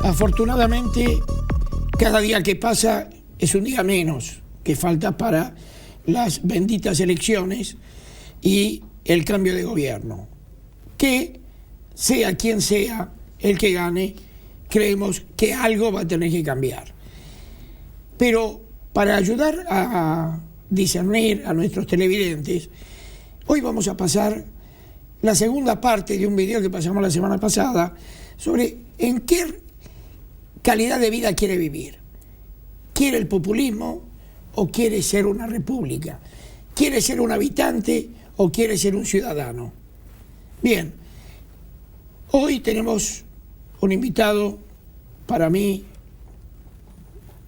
Afortunadamente, cada día que pasa es un día menos que falta para las benditas elecciones y el cambio de gobierno. Que sea quien sea el que gane, creemos que algo va a tener que cambiar. Pero para ayudar a discernir a nuestros televidentes, hoy vamos a pasar la segunda parte de un video que pasamos la semana pasada sobre en qué calidad de vida quiere vivir. ¿Quiere el populismo o quiere ser una república? ¿Quiere ser un habitante o quiere ser un ciudadano? Bien, hoy tenemos un invitado para mí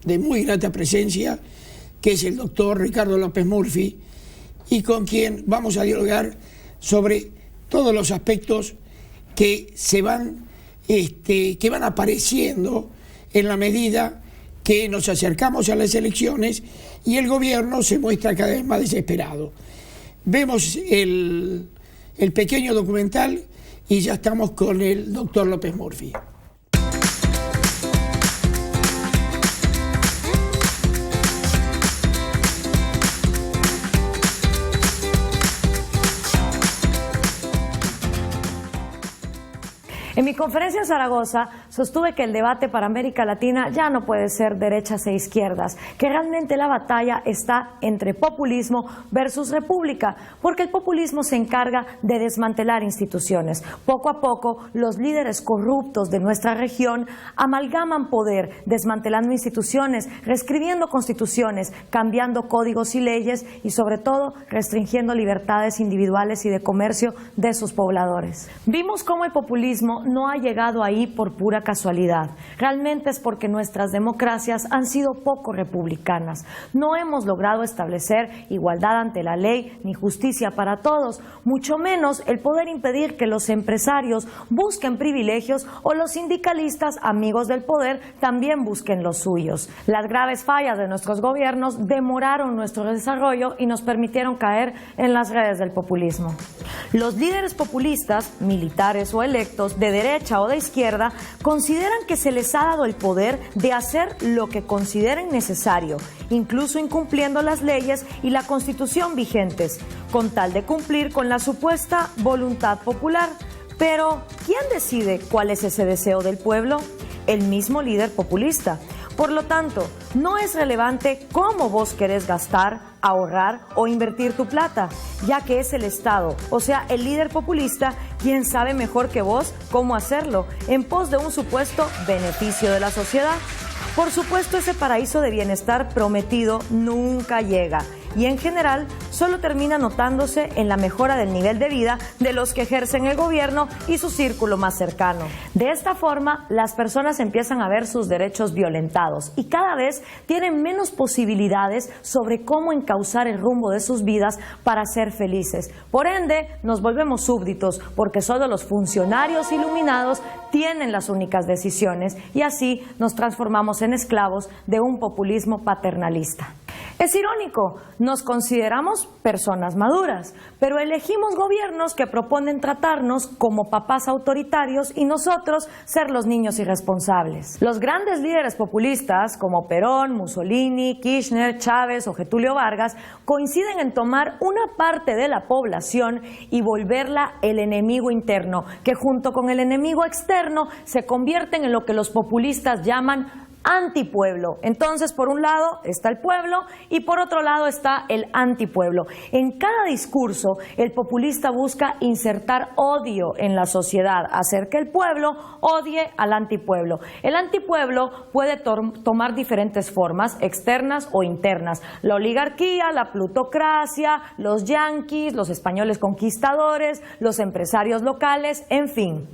de muy grata presencia, que es el doctor Ricardo López Murphy, y con quien vamos a dialogar sobre todos los aspectos que van apareciendo en la medida que nos acercamos a las elecciones y el gobierno se muestra cada vez más desesperado. Vemos el pequeño documental y ya estamos con el doctor López Murphy. En mi conferencia en Zaragoza sostuve que el debate para América Latina ya no puede ser derechas e izquierdas, que realmente la batalla está entre populismo versus república, porque el populismo se encarga de desmantelar instituciones. Poco a poco, los líderes corruptos de nuestra región amalgaman poder, desmantelando instituciones, reescribiendo constituciones, cambiando códigos y leyes y sobre todo restringiendo libertades individuales y de comercio de sus pobladores. Vimos cómo el populismo no ha llegado ahí por pura casualidad. Realmente es porque nuestras democracias han sido poco republicanas. No hemos logrado establecer igualdad ante la ley ni justicia para todos, mucho menos el poder impedir que los empresarios busquen privilegios o los sindicalistas, amigos del poder, también busquen los suyos. Las graves fallas de nuestros gobiernos demoraron nuestro desarrollo y nos permitieron caer en las redes del populismo. Los líderes populistas, militares o electos, de derecha o de izquierda, consideran que se les ha dado el poder de hacer lo que consideren necesario, incluso incumpliendo las leyes y la Constitución vigentes, con tal de cumplir con la supuesta voluntad popular. Pero, ¿quién decide cuál es ese deseo del pueblo? El mismo líder populista. Por lo tanto, no es relevante cómo vos querés gastar, ahorrar o invertir tu plata, ya que es el Estado, o sea, el líder populista, quien sabe mejor que vos cómo hacerlo, en pos de un supuesto beneficio de la sociedad. Por supuesto, ese paraíso de bienestar prometido nunca llega y en general solo termina notándose en la mejora del nivel de vida de los que ejercen el gobierno y su círculo más cercano. De esta forma, las personas empiezan a ver sus derechos violentados y cada vez tienen menos posibilidades sobre cómo encauzar el rumbo de sus vidas para ser felices. Por ende, nos volvemos súbditos porque solo los funcionarios iluminados tienen las únicas decisiones y así nos transformamos en esclavos de un populismo paternalista. Es irónico, nos consideramos personas maduras, pero elegimos gobiernos que proponen tratarnos como papás autoritarios y nosotros ser los niños irresponsables. Los grandes líderes populistas como Perón, Mussolini, Kirchner, Chávez o Getúlio Vargas coinciden en tomar una parte de la población y volverla el enemigo interno, que junto con el enemigo externo se convierten en lo que los populistas llaman antipueblo. Entonces, por un lado está el pueblo y por otro lado está el antipueblo. En cada discurso, el populista busca insertar odio en la sociedad, hacer que el pueblo odie al antipueblo. El antipueblo puede tomar diferentes formas, externas o internas. La oligarquía, la plutocracia, los yanquis, los españoles conquistadores, los empresarios locales, en fin.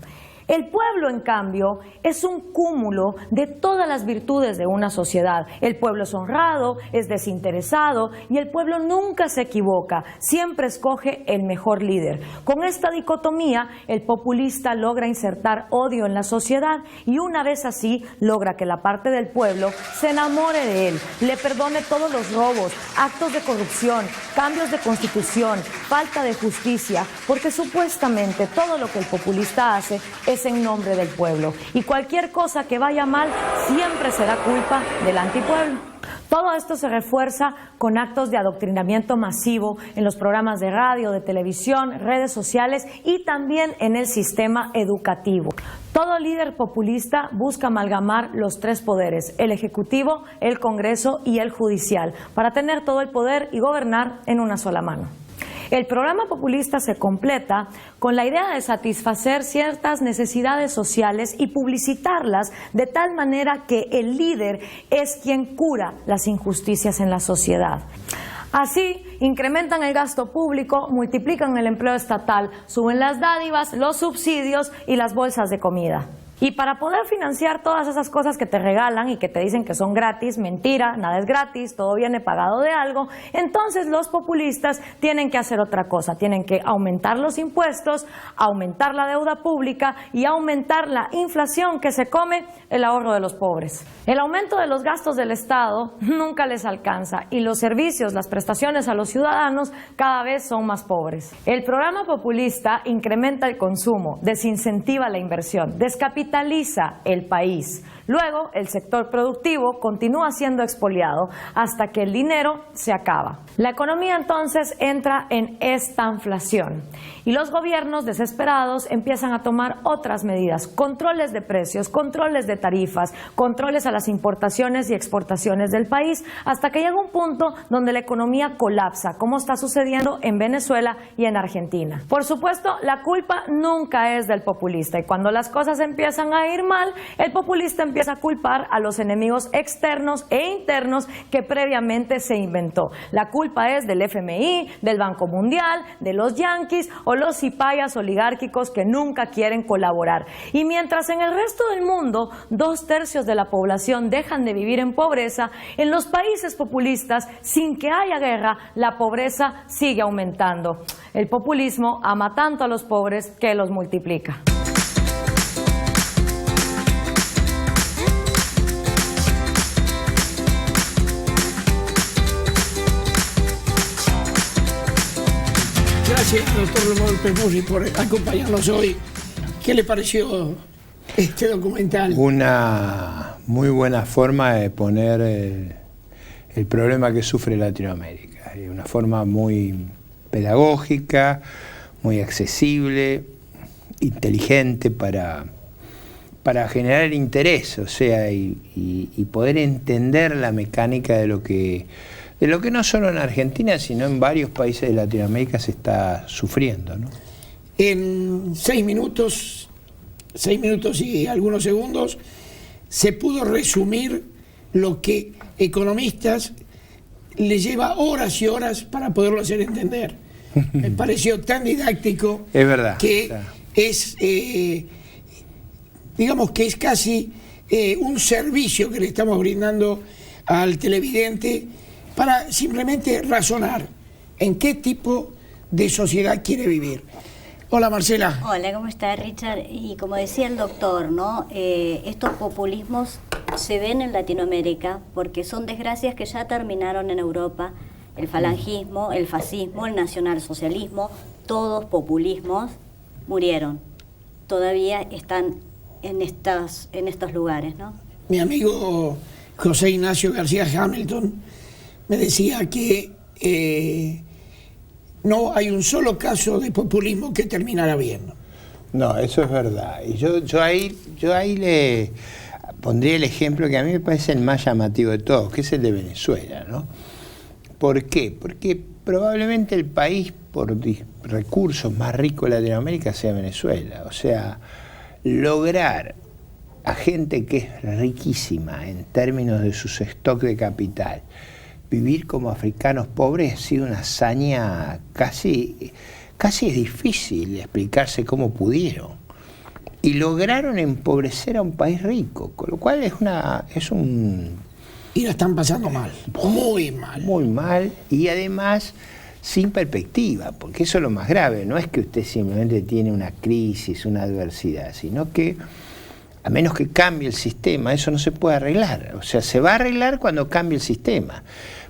El pueblo, en cambio, es un cúmulo de todas las virtudes de una sociedad. El pueblo es honrado, es desinteresado y el pueblo nunca se equivoca, siempre escoge el mejor líder. Con esta dicotomía, el populista logra insertar odio en la sociedad y una vez así logra que la parte del pueblo se enamore de él, le perdone todos los robos, actos de corrupción, cambios de constitución, falta de justicia, porque supuestamente todo lo que el populista hace es en nombre del pueblo. Y cualquier cosa que vaya mal siempre será culpa del antipueblo. Todo esto se refuerza con actos de adoctrinamiento masivo en los programas de radio, de televisión, redes sociales y también en el sistema educativo. Todo líder populista busca amalgamar los tres poderes, el ejecutivo, el Congreso y el judicial, para tener todo el poder y gobernar en una sola mano. El programa populista se completa con la idea de satisfacer ciertas necesidades sociales y publicitarlas de tal manera que el líder es quien cura las injusticias en la sociedad. Así, incrementan el gasto público, multiplican el empleo estatal, suben las dádivas, los subsidios y las bolsas de comida. Y para poder financiar todas esas cosas que te regalan y que te dicen que son gratis, mentira, nada es gratis, todo viene pagado de algo, entonces los populistas tienen que hacer otra cosa, tienen que aumentar los impuestos, aumentar la deuda pública y aumentar la inflación que se come el ahorro de los pobres. El aumento de los gastos del Estado nunca les alcanza y los servicios, las prestaciones a los ciudadanos cada vez son más pobres. El programa populista incrementa el consumo, desincentiva la inversión, descapitaliza el país. Luego, el sector productivo continúa siendo expoliado hasta que el dinero se acaba. La economía entonces entra en estanflación y los gobiernos desesperados empiezan a tomar otras medidas, controles de precios, controles de tarifas, controles a las importaciones y exportaciones del país, hasta que llega un punto donde la economía colapsa, como está sucediendo en Venezuela y en Argentina. Por supuesto, la culpa nunca es del populista y cuando las cosas empiezan a ir mal, el populista empieza a culpar a los enemigos externos e internos que previamente se inventó. La culpa es del FMI, del Banco Mundial, de los yanquis o los cipayas oligárquicos que nunca quieren colaborar. Y mientras en el resto del mundo 2/3 de la población dejan de vivir en pobreza, en los países populistas, sin que haya guerra, la pobreza sigue aumentando. El populismo ama tanto a los pobres que los multiplica. Gracias, doctor Rodolfo Mussi, por acompañarnos hoy. ¿Qué le pareció este documental? Una muy buena forma de poner el problema que sufre Latinoamérica. De una forma muy pedagógica, muy accesible, inteligente para generar interés, o sea, y poder entender la mecánica de lo que no solo en Argentina, sino en varios países de Latinoamérica se está sufriendo, ¿no? En 6 minutos y algunos segundos, se pudo resumir lo que economistas les lleva horas y horas para poderlo hacer entender. Me pareció tan didáctico. Es verdad. Que es, digamos que es casi un servicio que le estamos brindando al televidente para simplemente razonar en qué tipo de sociedad quiere vivir. Hola, Marcela. Hola, ¿cómo está, Richard? Y como decía el doctor, ¿no? Estos populismos se ven en Latinoamérica porque son desgracias que ya terminaron en Europa. El falangismo, el fascismo, el nacionalsocialismo, todos populismos murieron. Todavía están en estos lugares, ¿no? Mi amigo José Ignacio García Hamilton me decía que no hay un solo caso de populismo que terminara bien. No, eso es verdad. Y yo ahí le pondría el ejemplo que a mí me parece el más llamativo de todos, que es el de Venezuela, ¿no? ¿Por qué? Porque probablemente el país por recursos más rico de Latinoamérica sea Venezuela. O sea, lograr a gente que es riquísima en términos de sus stocks de capital, vivir como africanos pobres ha sido una hazaña casi es difícil explicarse cómo pudieron. Y lograron empobrecer a un país rico, con lo cual es un... Y la están pasando mal, muy mal. Muy mal, y además sin perspectiva, porque eso es lo más grave, no es que usted simplemente tiene una crisis, una adversidad, sino que a menos que cambie el sistema, eso no se puede arreglar. O sea, se va a arreglar cuando cambie el sistema.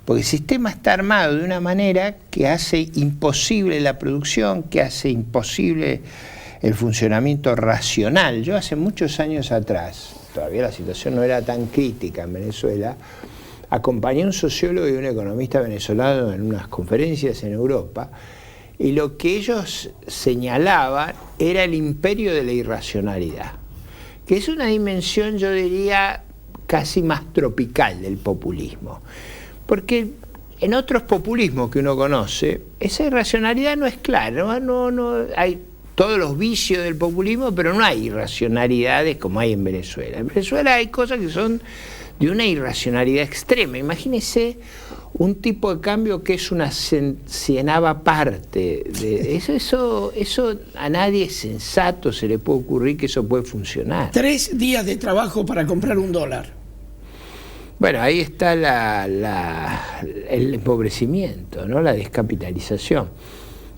Porque el sistema está armado de una manera que hace imposible la producción, que hace imposible el funcionamiento racional. Yo hace muchos años atrás, todavía la situación no era tan crítica en Venezuela, acompañé a un sociólogo y un economista venezolano en unas conferencias en Europa, y lo que ellos señalaban era el imperio de la irracionalidad, que es una dimensión, yo diría, casi más tropical del populismo. Porque en otros populismos que uno conoce, esa irracionalidad no es clara, no hay todos los vicios del populismo, pero no hay irracionalidades como hay en Venezuela. En Venezuela hay cosas que son de una irracionalidad extrema. Imagínese un tipo de cambio que es una cienava parte. Eso a nadie sensato se le puede ocurrir que eso puede funcionar. 3 días de trabajo para comprar $1. Bueno, ahí está el empobrecimiento, ¿no? La descapitalización.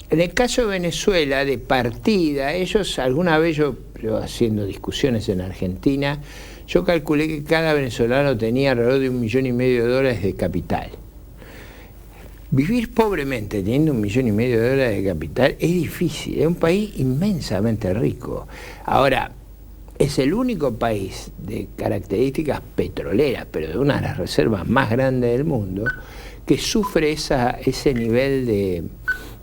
En el caso de Venezuela, de partida, ellos, alguna vez yo haciendo discusiones en Argentina, yo calculé que cada venezolano tenía alrededor de $1,5 millones de capital. Vivir pobremente teniendo $1,5 millones de capital es difícil, es un país inmensamente rico. Ahora, es el único país de características petroleras, pero de una de las reservas más grandes del mundo, que sufre ese nivel de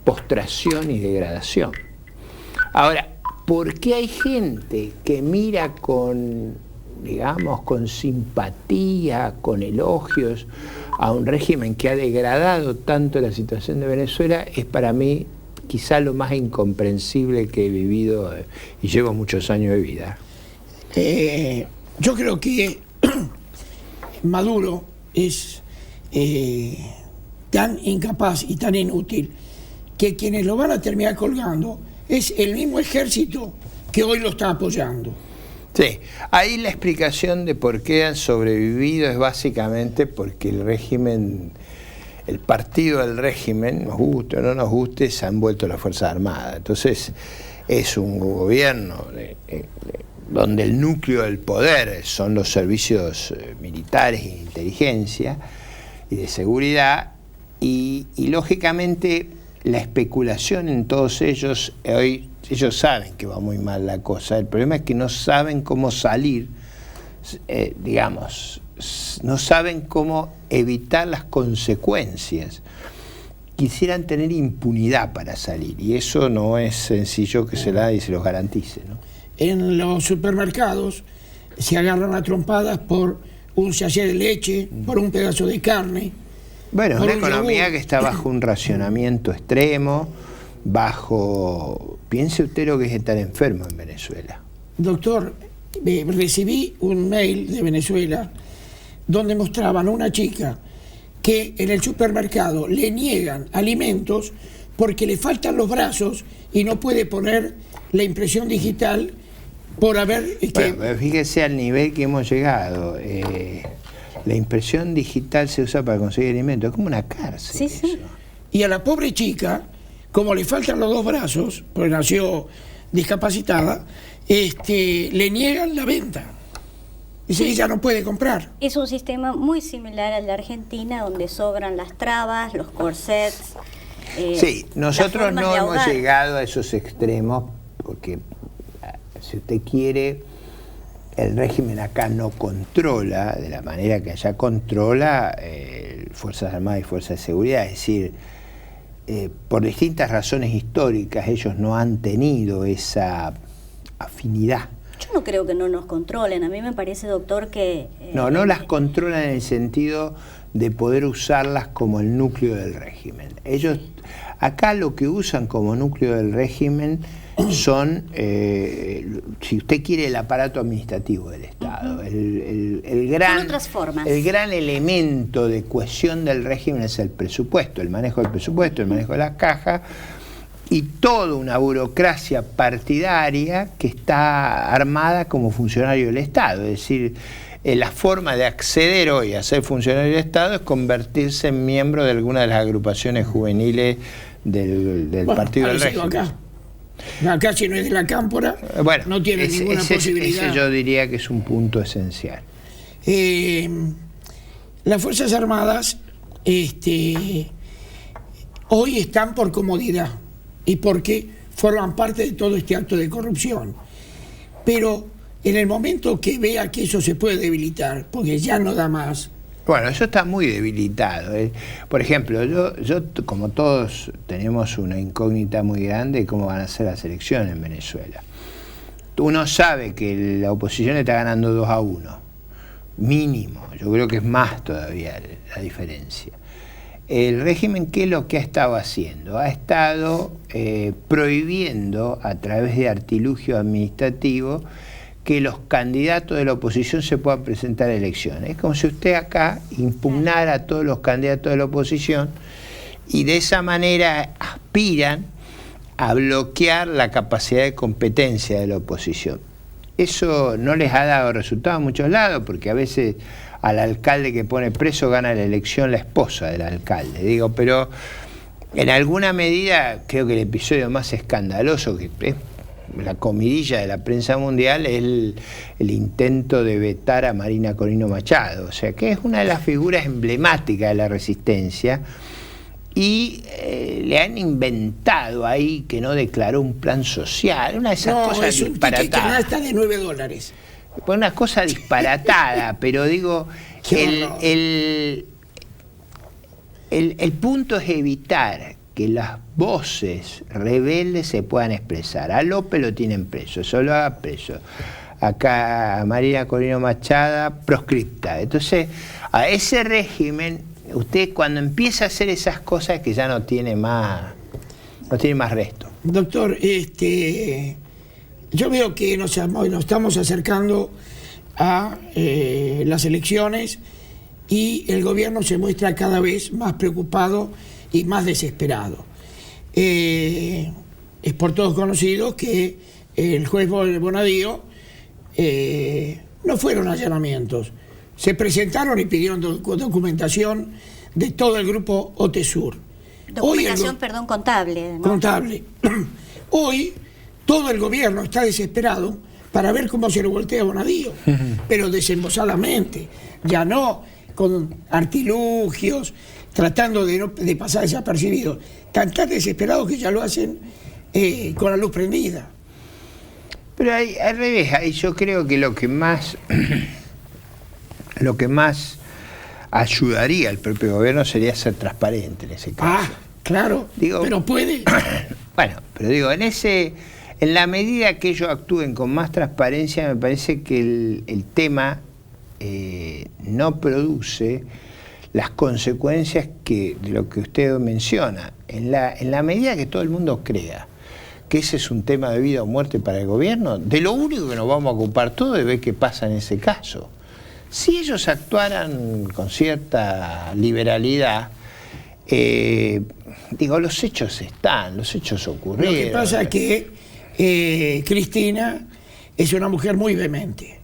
postración y degradación. Ahora, ¿por qué hay gente que mira con simpatía, con elogios a un régimen que ha degradado tanto la situación de Venezuela? Es para mí quizá lo más incomprensible que he vivido, y llevo muchos años de vida. Yo creo que Maduro es tan incapaz y tan inútil que quienes lo van a terminar colgando es el mismo ejército que hoy lo está apoyando. Sí, ahí la explicación de por qué han sobrevivido es básicamente porque el régimen, el partido del régimen, nos guste o no nos guste, se han vuelto las Fuerzas Armadas. Entonces es un gobierno donde el núcleo del poder son los servicios militares y de inteligencia y de seguridad, y lógicamente la especulación en todos ellos, hoy ellos saben que va muy mal la cosa, el problema es que no saben cómo salir, no saben cómo evitar las consecuencias. Quisieran tener impunidad para salir, y eso no es sencillo que se la y se los garantice, ¿no? En los supermercados se agarran a trompadas por un sachet de leche, por un pedazo de carne. Bueno, es una economía que está bajo un racionamiento extremo, piense usted lo que es estar enfermo en Venezuela. Doctor, recibí un mail de Venezuela donde mostraban a una chica que en el supermercado le niegan alimentos porque le faltan los brazos y no puede poner la impresión digital por haber... Bueno, fíjese al nivel que hemos llegado. La impresión digital se usa para conseguir alimentos, es como una cárcel. Sí, sí. Y a la pobre chica, como le faltan los 2 brazos, porque nació discapacitada, le niegan la venta. Dice que ella no puede comprar. Es un sistema muy similar al de Argentina, donde sobran las trabas, los corsets. Sí, nosotros no hemos llegado a esos extremos, porque si usted quiere, el régimen acá no controla de la manera que allá controla Fuerzas Armadas y Fuerzas de Seguridad. Es decir, por distintas razones históricas ellos no han tenido esa afinidad. Yo no creo que no nos controlen. A mí me parece, doctor, que... No las controlan en el sentido de poder usarlas como el núcleo del régimen. Ellos, acá lo que usan como núcleo del régimen son, si usted quiere, el aparato administrativo del Estado. El gran elemento de cohesión del régimen es el presupuesto, el manejo del presupuesto, el manejo de las cajas, y toda una burocracia partidaria que está armada como funcionario del Estado. Es decir, la forma de acceder hoy a ser funcionario del Estado es convertirse en miembro de alguna de las agrupaciones juveniles del partido del régimen. Acá si no es de la cámpora, no tiene ninguna posibilidad. Ese yo diría que es un punto esencial. Las Fuerzas Armadas hoy están por comodidad y porque forman parte de todo este acto de corrupción. Pero en el momento que vea que eso se puede debilitar, porque ya no da más. Bueno, eso está muy debilitado. Por ejemplo, yo como todos tenemos una incógnita muy grande de cómo van a ser las elecciones en Venezuela. Uno sabe que la oposición está ganando 2-1, mínimo. Yo creo que es más todavía la diferencia. El régimen, ¿qué es lo que ha estado haciendo? Ha estado prohibiendo a través de artilugio administrativo que los candidatos de la oposición se puedan presentar a elecciones. Es como si usted acá impugnara a todos los candidatos de la oposición y de esa manera aspiran a bloquear la capacidad de competencia de la oposición. Eso no les ha dado resultado en muchos lados, porque a veces al alcalde que pone preso gana la elección la esposa del alcalde. Digo, pero en alguna medida creo que el episodio más escandaloso, que es la comidilla de la prensa mundial, es el intento de vetar a Marina Corino Machado, o sea, que es una de las figuras emblemáticas de la resistencia, y le han inventado ahí que no declaró un plan social, una de esas cosas disparatadas. Es un ticket de $9. Pues una cosa disparatada, pero digo, el punto es evitar que las voces rebeldes se puedan expresar. A López lo tienen preso, eso lo haga preso. Acá a Marina Corino Machado proscripta. Entonces, a ese régimen, usted cuando empieza a hacer esas cosas que ya no tiene más resto. Doctor, yo veo que nos estamos acercando a las elecciones y el gobierno se muestra cada vez más preocupado y más desesperado. Es por todos conocido que el juez Bonadío no fueron allanamientos, se presentaron y pidieron documentación de todo el grupo OTESUR. Documentación, perdón, contable, ¿no? Contable. Hoy todo el gobierno está desesperado para ver cómo se lo voltea a Bonadío, pero desembosadamente, ya no con artilugios, tratando de pasar desapercibidos. Tan desesperados que ya lo hacen con la luz prendida. Pero al revés, ahí yo creo que lo que más ayudaría al propio gobierno sería ser transparente en ese caso. Claro, digo, pero puede. Bueno, pero digo, en la medida que ellos actúen con más transparencia, me parece que el tema no produce las consecuencias de lo que usted menciona. En la medida que todo el mundo crea que ese es un tema de vida o muerte para el gobierno, de lo único que nos vamos a ocupar todo es ver qué pasa en ese caso. Si ellos actuaran con cierta liberalidad, los hechos están, los hechos ocurrieron. Lo que pasa es que Cristina es una mujer muy vehemente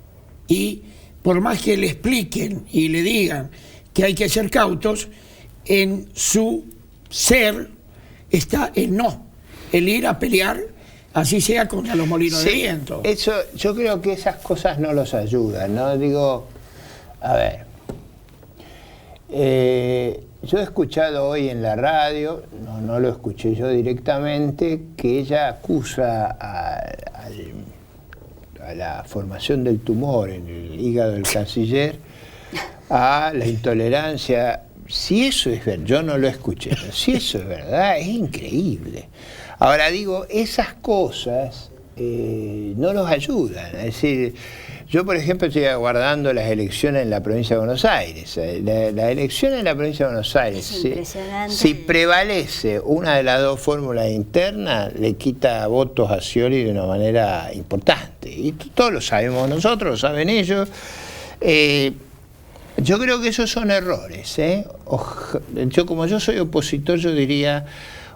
y por más que le expliquen y le digan que hay que ser cautos, en su ser está el no, el ir a pelear, así sea contra los molinos de viento. Eso, yo creo que esas cosas no los ayudan, ¿no? Digo, a ver, yo he escuchado hoy en la radio, no lo escuché yo directamente, que ella acusa a la formación del tumor en el hígado del canciller, a la intolerancia. Si eso es verdad, yo no lo escuché, pero si eso es verdad, es increíble. Ahora digo, esas cosas no los ayudan. Es decir, yo por ejemplo estoy aguardando las elecciones en la provincia de Buenos Aires. La elección en la provincia de Buenos Aires, si prevalece una de las dos fórmulas internas, le quita votos a Scioli de una manera importante. Y todos lo sabemos nosotros, lo saben ellos. Yo creo que esos son errores. Como yo soy opositor, yo diría,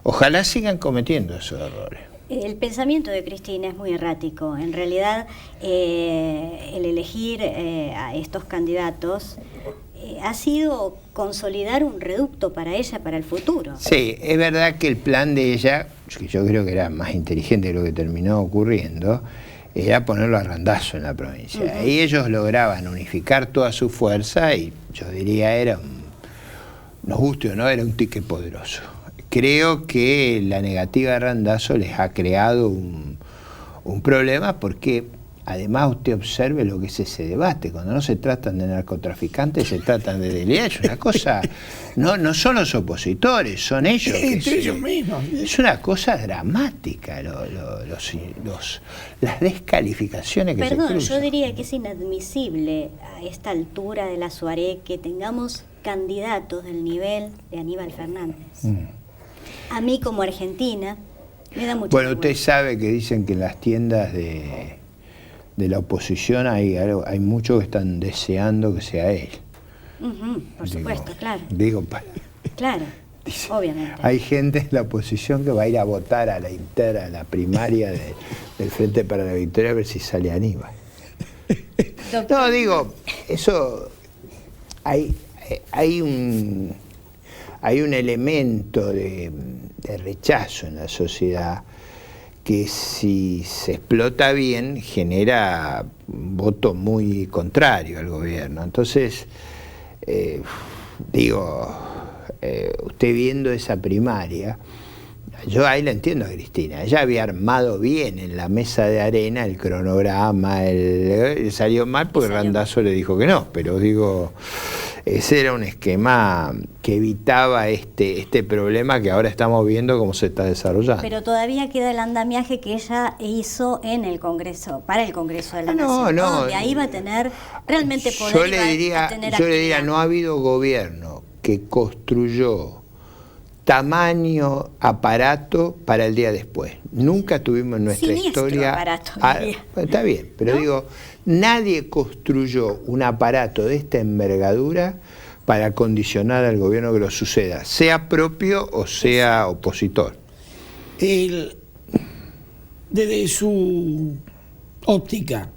ojalá sigan cometiendo esos errores. El pensamiento de Cristina es muy errático. En realidad, el elegir a estos candidatos ha sido consolidar un reducto para ella, para el futuro. Sí, es verdad que el plan de ella, que yo creo que era más inteligente de lo que terminó ocurriendo, era ponerlo a randazo en la provincia. Y ellos lograban unificar toda su fuerza y yo diría nos guste o no, era un ticket poderoso. creo que la negativa de Randazzo les ha creado un problema, porque además usted observe lo que es ese debate. Cuando no se tratan de narcotraficantes, se tratan de delitos. Es una cosa, no son los opositores, son ellos. Entre ellos mismos. Es una cosa dramática las descalificaciones que Perdón, se cruzan. yo diría que es inadmisible a esta altura de la Soirée que tengamos candidatos del nivel de Aníbal Fernández. A mí como argentina me da mucho Bueno, vergüenza. usted sabe que dicen que en las tiendas de la oposición hay muchos que están deseando que sea él. Por supuesto, claro. Claro, Claro, obviamente. hay gente en la oposición que va a ir a votar a la primaria del Frente para la Victoria a ver si sale Aníbal. Doctor, No, digo, eso hay un elemento de rechazo en la sociedad que, si se explota bien, genera un voto muy contrario al gobierno. Entonces, usted viendo esa primaria, yo ahí la entiendo a Cristina. Ella había armado bien en la mesa de arena el cronograma, salió mal porque Randazzo le dijo que no, pero ese era un esquema que evitaba este problema que ahora estamos viendo cómo se está desarrollando. pero todavía queda el andamiaje que ella hizo en el Congreso, para el Congreso de la Nación. No. Donde ahí va a tener realmente poder. Yo le diría, no ha habido gobierno que construyó tamaño aparato para el día después. Nunca tuvimos en nuestra Siniestro historia aparato, diría. Bueno, está bien, pero ¿No? nadie construyó un aparato de esta envergadura para condicionar al gobierno que lo suceda, sea propio o sea opositor. Desde su óptica,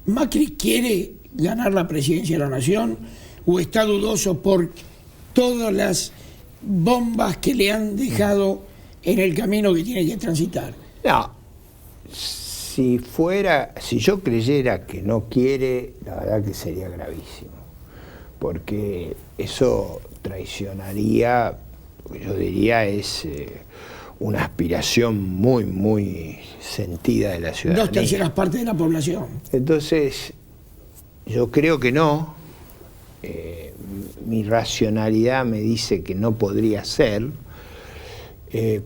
¿Macri quiere ganar la presidencia de la Nación o está dudoso por todas las bombas que le han dejado en el camino que tiene que transitar? No, si yo creyera que no quiere, la verdad que sería gravísimo, porque eso traicionaría, lo que yo diría es una aspiración muy, muy sentida de la ciudadanía. 2/3 partes de la población. Entonces, yo creo que no. Mi racionalidad me dice que no podría ser,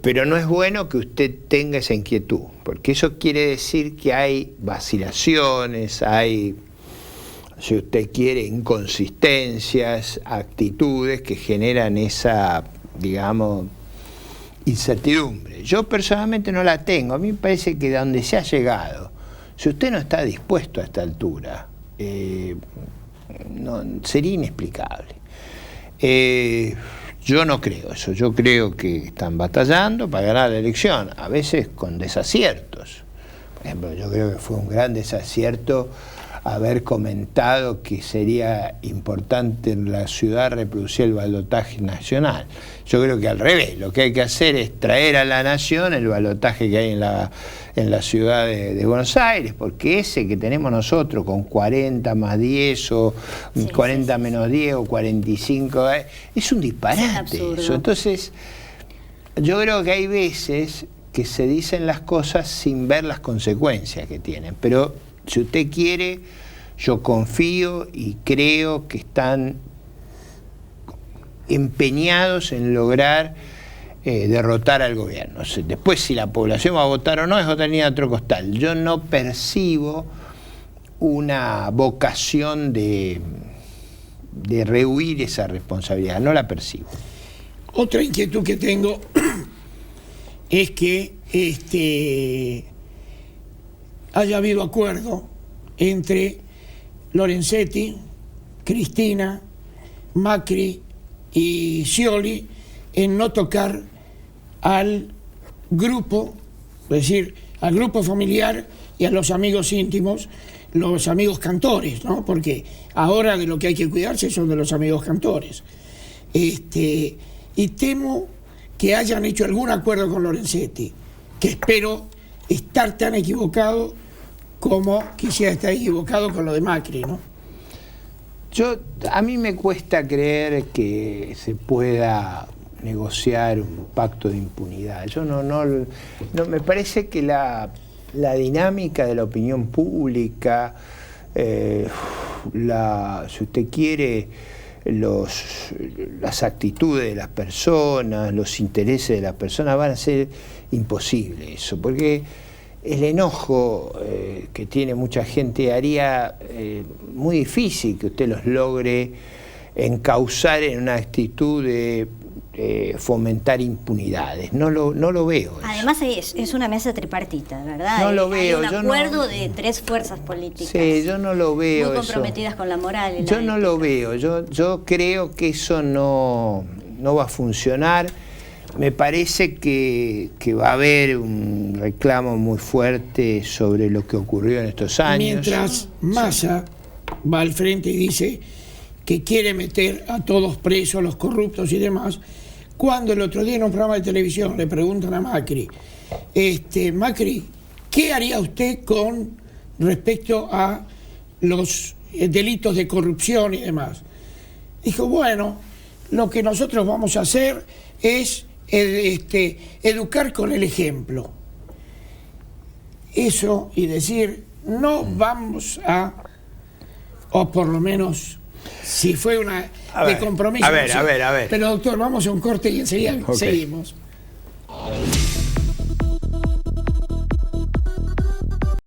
pero no es bueno que usted tenga esa inquietud, porque eso quiere decir que hay vacilaciones, hay, si usted quiere, inconsistencias, actitudes que generan esa, digamos, incertidumbre. Yo personalmente no la tengo. A mí me parece que de donde se ha llegado, si usted no está dispuesto a esta altura, sería inexplicable. Yo no creo eso. Yo creo que están batallando para ganar la elección, a veces con desaciertos. Por ejemplo, yo creo que fue un gran desacierto haber comentado que sería importante en la ciudad reproducir el balotaje nacional. Yo creo que al revés, lo que hay que hacer es traer a la nación el balotaje que hay en la ciudad de Buenos Aires, porque ese que tenemos nosotros con 40 más 10 o 40 menos 10 o 45, es un disparate eso. Entonces, yo creo que hay veces que se dicen las cosas sin ver las consecuencias que tienen, pero si usted quiere, yo confío y creo que están empeñados en lograr derrotar al gobierno. Después, si la población va a votar o no, es otra línea de otro costal. Yo no percibo una vocación de rehuir esa responsabilidad, no la percibo. Otra inquietud que tengo es que haya habido acuerdo entre Lorenzetti, Cristina, Macri y Scioli en no tocar al grupo, es decir, al grupo familiar y a los amigos íntimos, los amigos cantores, ¿no? Porque ahora de lo que hay que cuidarse son de los amigos cantores. Y temo que hayan hecho algún acuerdo con Lorenzetti, que espero estar tan equivocado como quisiera estar equivocado con lo de Macri, ¿no? A mí me cuesta creer que se pueda negociar un pacto de impunidad. Yo no me parece que la dinámica de la opinión pública, si usted quiere, las actitudes de las personas, los intereses de las personas, van a ser imposible eso, porque el enojo que tiene mucha gente haría muy difícil que usted los logre encauzar en una actitud de fomentar impunidades. No lo veo. Además es una mesa tripartita, ¿verdad? No lo veo. Hay un acuerdo de 3 fuerzas políticas. Sí, yo no lo veo. Muy comprometidas con la moral. Y yo no lo veo. Yo creo que eso no va a funcionar. Me parece que va a haber un reclamo muy fuerte sobre lo que ocurrió en estos años. Mientras Massa va al frente y dice que quiere meter a todos presos, los corruptos y demás, cuando el otro día en un programa de televisión le preguntan a Macri, Macri, ¿qué haría usted con respecto a los delitos de corrupción y demás? Dijo, bueno, lo que nosotros vamos a hacer es educar con el ejemplo. Eso y decir, no vamos a, o por lo menos, si fue una de compromiso. A ver. Pero doctor, vamos a un corte y enseguida seguimos.